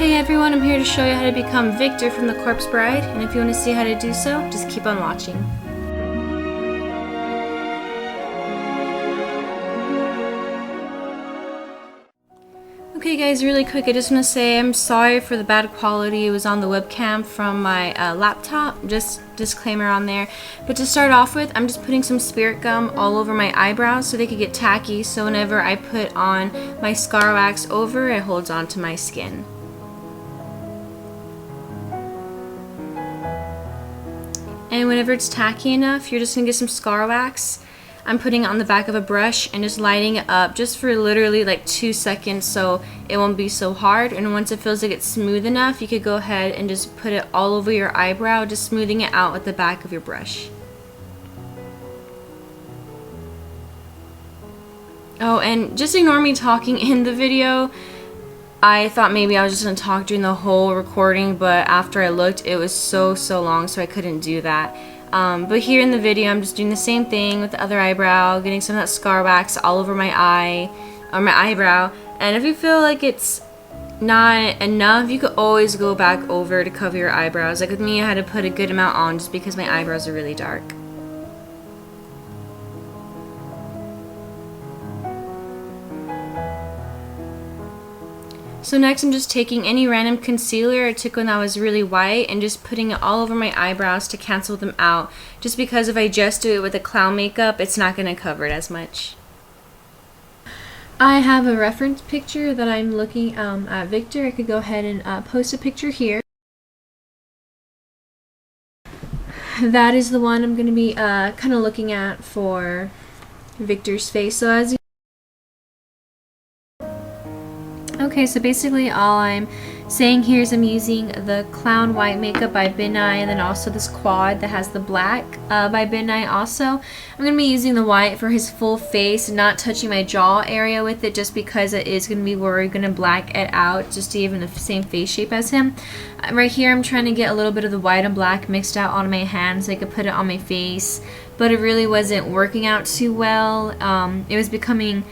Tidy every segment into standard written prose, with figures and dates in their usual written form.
Hey everyone, I'm here to show you how to become Victor from The Corpse Bride, and if you want to see how to do so, just keep on watching. Okay guys, really quick, I just want to say I'm sorry for the bad quality. It was on the webcam from my laptop, just disclaimer on there. But to start off with, I'm just putting some spirit gum all over my eyebrows so they could get tacky, so whenever I put on my scar wax over, it holds on to my skin. And whenever it's tacky enough, you're just going to get some scar wax. I'm putting it on the back of a brush and just lighting it up just for literally like 2 seconds so it won't be so hard. And once it feels like it's smooth enough, you could go ahead and just put it all over your eyebrow, just smoothing it out with the back of your brush. Oh, and just ignore me talking in the video. I thought maybe I was just going to talk during the whole recording, but after I looked, it was so long, so I couldn't do that. But here in the video, I'm just doing the same thing with the other eyebrow, getting some of that scar wax all over my eye, or my eyebrow. And if you feel like it's not enough, you could always go back over to cover your eyebrows. Like with me, I had to put a good amount on just because my eyebrows are really dark. So next I'm just taking any random concealer I took when I was really white and just putting it all over my eyebrows to cancel them out, just because if I just do it with a clown makeup, it's not going to cover it as much. I have a reference picture that I'm looking at Victor. I could go ahead and post a picture here. That is the one I'm going to be kind of looking at for Victor's face. So as you Okay, so basically all I'm saying here is I'm using the Clown White Makeup by Midnight, and then also this quad that has the black by Midnight also. I'm going to be using the white for his full face, not touching my jaw area with it, just because it is going to be where we're going to black it out just to even the same face shape as him. Right here I'm trying to get a little bit of the white and black mixed out on my hands so I could put it on my face, but it really wasn't working out too well. It was becoming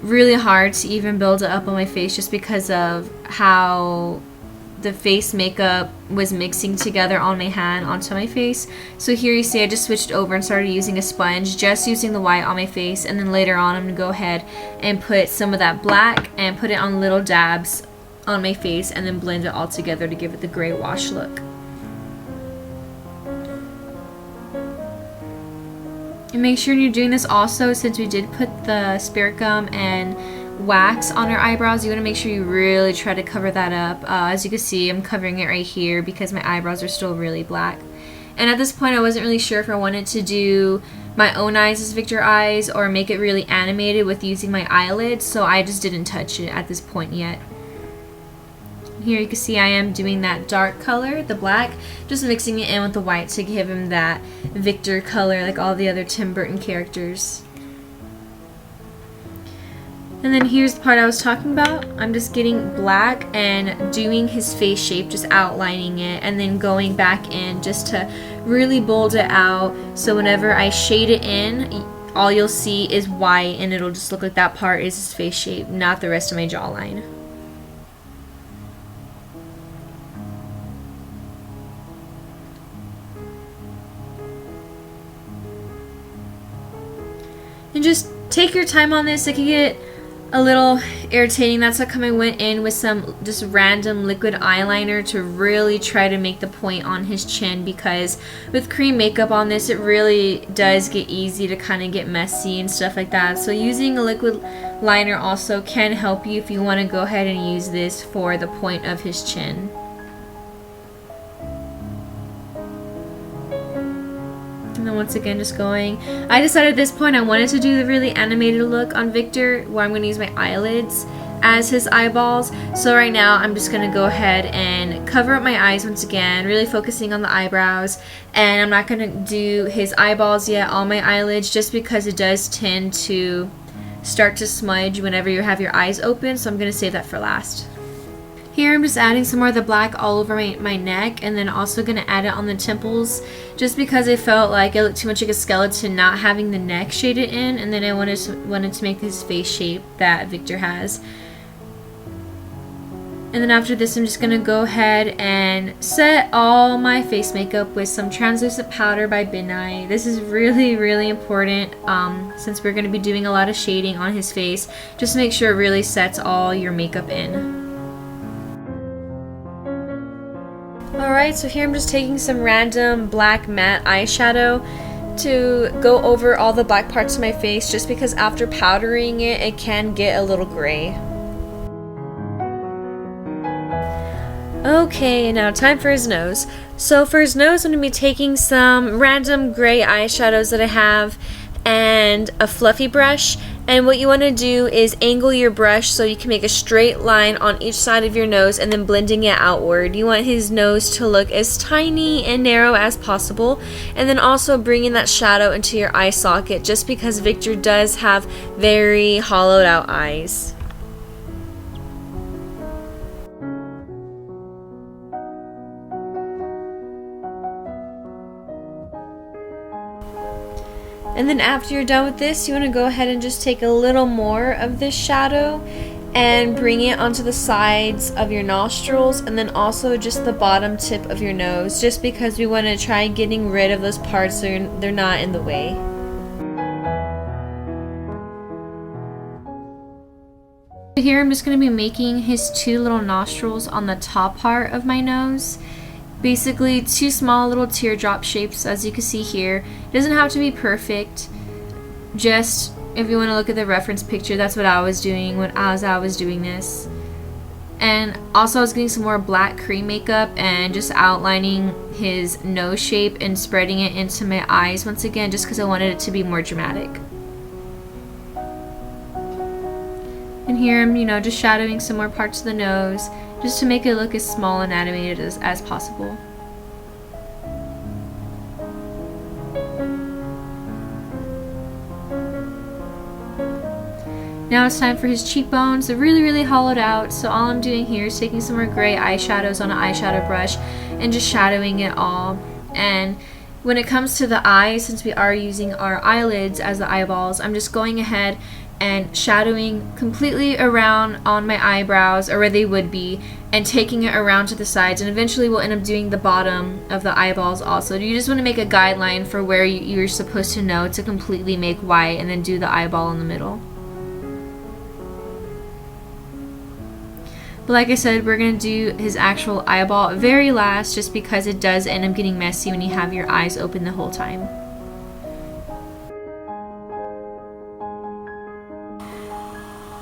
really hard to even build it up on my face just because of how the face makeup was mixing together on my hand onto my face. So here you see I just switched over and started using a sponge, just using the white on my face, and then later on I'm going to go ahead and put some of that black and put it on little dabs on my face and then blend it all together to give it the gray wash look. And make sure you're doing this also, since we did put the spirit gum and wax on our eyebrows, you want to make sure you really try to cover that up. As you can see, I'm covering it right here because my eyebrows are still really black. And at this point I wasn't really sure if I wanted to do my own eyes as Victor eyes or make it really animated with using my eyelids, so I just didn't touch it at this point yet. Here you can see I am doing that dark color, the black, just mixing it in with the white to give him that Victor color like all the other Tim Burton characters. And then here's the part I was talking about. I'm just getting black and doing his face shape, just outlining it, and then going back in just to really bold it out, so whenever I shade it in, all you'll see is white and it'll just look like that part is his face shape, not the rest of my jawline. And just take your time on this. It can get a little irritating. That's how come I went in with some just random liquid eyeliner to really try to make the point on his chin, because with cream makeup on this, it really does get easy to kind of get messy and stuff like that. So using a liquid liner also can help you if you want to go ahead and use this for the point of his chin. And then once again just going. I decided at this point I wanted to do the really animated look on Victor, where I'm going to use my eyelids as his eyeballs. So right now I'm just going to go ahead and cover up my eyes once again, really focusing on the eyebrows. And I'm not going to do his eyeballs yet on my eyelids, just because it does tend to start to smudge whenever you have your eyes open, so I'm going to save that for last. Here I'm just adding some more of the black all over my neck, and then also going to add it on the temples, just because I felt like it looked too much like a skeleton not having the neck shaded in, and then I wanted to make this face shape that Victor has. And then after this, I'm just going to go ahead and set all my face makeup with some translucent powder by Midnight. This is really, really important since we're going to be doing a lot of shading on his face. Just make sure it really sets all your makeup in. Alright, so here I'm just taking some random black matte eyeshadow to go over all the black parts of my face, just because after powdering it, it can get a little gray. Okay, now time for his nose. So for his nose, I'm going to be taking some random gray eyeshadows that I have and a fluffy brush. And what you want to do is angle your brush so you can make a straight line on each side of your nose and then blending it outward. You want his nose to look as tiny and narrow as possible, and then also bringing that shadow into your eye socket, just because Victor does have very hollowed out eyes. And then after you're done with this, you want to go ahead and just take a little more of this shadow and bring it onto the sides of your nostrils, and then also just the bottom tip of your nose, just because we want to try getting rid of those parts so they're not in the way. Here I'm just going to be making his two little nostrils on the top part of my nose. Basically two small little teardrop shapes, as you can see here. It doesn't have to be perfect. Just if you want to look at the reference picture, that's what I was doing as I was doing this. And also I was getting some more black cream makeup and just outlining his nose shape and spreading it into my eyes once again, just because I wanted it to be more dramatic. And here I'm, just shadowing some more parts of the nose, just to make it look as small and animated as possible. Now it's time for his cheekbones. They're really, really hollowed out, so all I'm doing here is taking some more gray eyeshadows on an eyeshadow brush and just shadowing it all. And when it comes to the eyes, since we are using our eyelids as the eyeballs, I'm just going ahead and shadowing completely around on my eyebrows, or where they would be, and taking it around to the sides, and eventually we'll end up doing the bottom of the eyeballs also. You just want to make a guideline for where you're supposed to know to completely make white, and then do the eyeball in the middle. But like I said, we're going to do his actual eyeball very last, just because it does end up getting messy when you have your eyes open the whole time.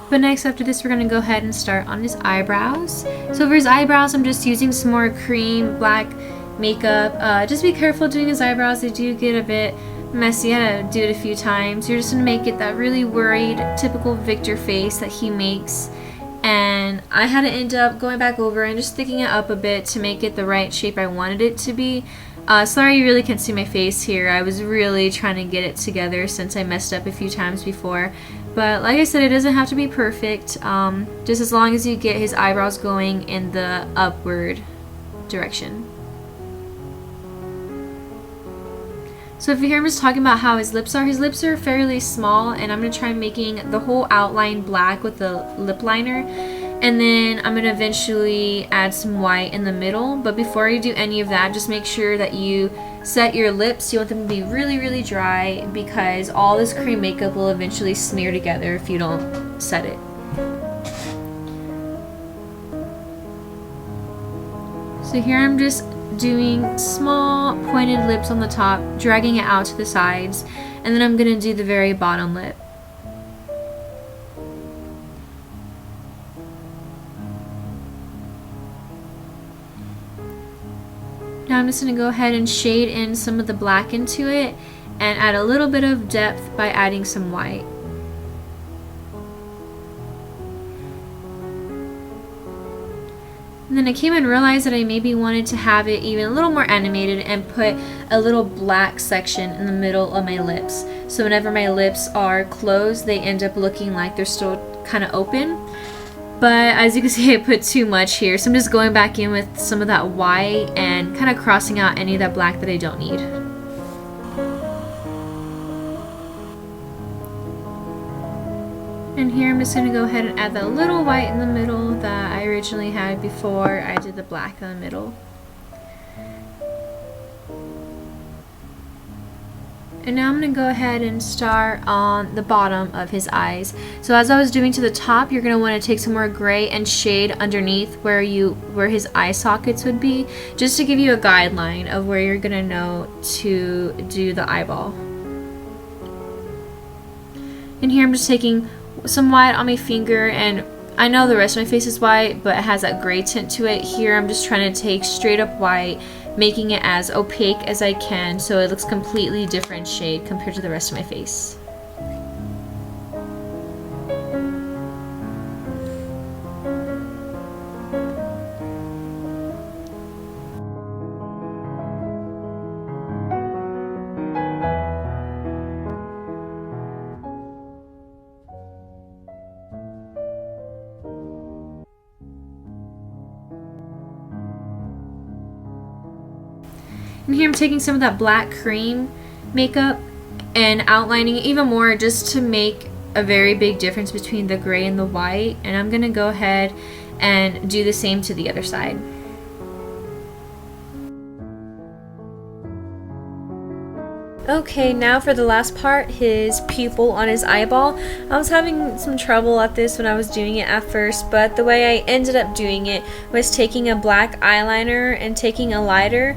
But next, after this, we're going to go ahead and start on his eyebrows. So for his eyebrows, I'm just using some more cream black makeup. Just be careful doing his eyebrows. They do get a bit messy. I had to do it a few times. You're just going to make it that really worried, typical Victor face that he makes. And I had to end up going back over and just sticking it up a bit to make it the right shape I wanted it to be. Sorry you really can't see my face here. I was really trying to get it together since I messed up a few times before. But like I said, it doesn't have to be perfect, just as long as you get his eyebrows going in the upward direction. So if you hear him just talking about how his lips are fairly small, and I'm going to try making the whole outline black with the lip liner. And then I'm going to eventually add some white in the middle. But before you do any of that, just make sure that you set your lips. You want them to be really, really dry, because all this cream makeup will eventually smear together if you don't set it. So here I'm just doing small pointed lips on the top, dragging it out to the sides, and then I'm going to do the very bottom lip. Now I'm just going to go ahead and shade in some of the black into it and add a little bit of depth by adding some white. And then I came and realized that I maybe wanted to have it even a little more animated and put a little black section in the middle of my lips. So whenever my lips are closed, they end up looking like they're still kind of open. But as you can see, I put too much here, so I'm just going back in with some of that white and kind of crossing out any of that black that I don't need. And here I'm just going to go ahead and add that little white in the middle that I originally had before I did the black in the middle. And now I'm going to go ahead and start on the bottom of his eyes. So as I was doing to the top, you're going to want to take some more gray and shade underneath where his eye sockets would be, just to give you a guideline of where you're going to know to do the eyeball. And here I'm just taking some white on my finger, and I know the rest of my face is white, but it has that gray tint to it. Here I'm just trying to take straight up white, making it as opaque as I can so it looks completely different shade compared to the rest of my face. And here I'm taking some of that black cream makeup and outlining it even more, just to make a very big difference between the gray and the white. And I'm going to go ahead and do the same to the other side. Okay, now for the last part, his pupil on his eyeball. I was having some trouble at this when I was doing it at first, but the way I ended up doing it was taking a black eyeliner and taking a lighter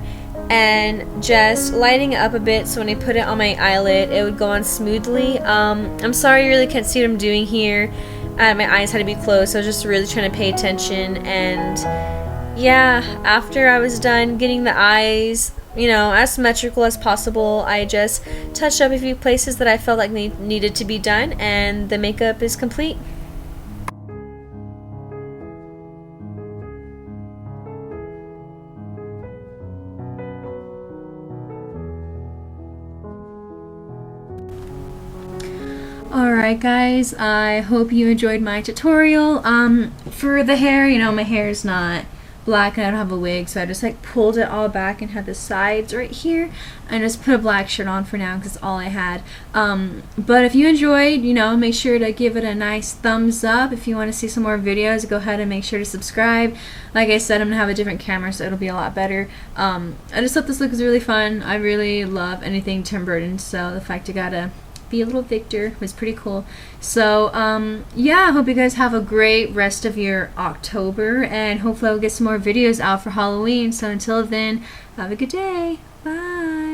and just lighting it up a bit so when I put it on my eyelid it would go on smoothly. I'm sorry you really can't see what I'm doing here. My eyes had to be closed, so I was just really trying to pay attention. And yeah, after I was done getting the eyes, you know, as symmetrical as possible, I just touched up a few places that I felt like needed to be done, and the makeup is complete. Alright guys, I hope you enjoyed my tutorial. For the hair, you know, my hair is not black and I don't have a wig, so I just like pulled it all back and had the sides right here and just put a black shirt on for now because it's all I had. But if you enjoyed, you know, make sure to give it a nice thumbs up. If you want to see some more videos, go ahead and make sure to subscribe. Like I said, I'm gonna have a different camera, so it'll be a lot better. I just thought this look was really fun. I really love anything Tim Burton, so the fact I got a be a little Victor was pretty cool. So yeah, I hope you guys have a great rest of your October, and hopefully I'll get some more videos out for Halloween. So until then, have a good day. Bye.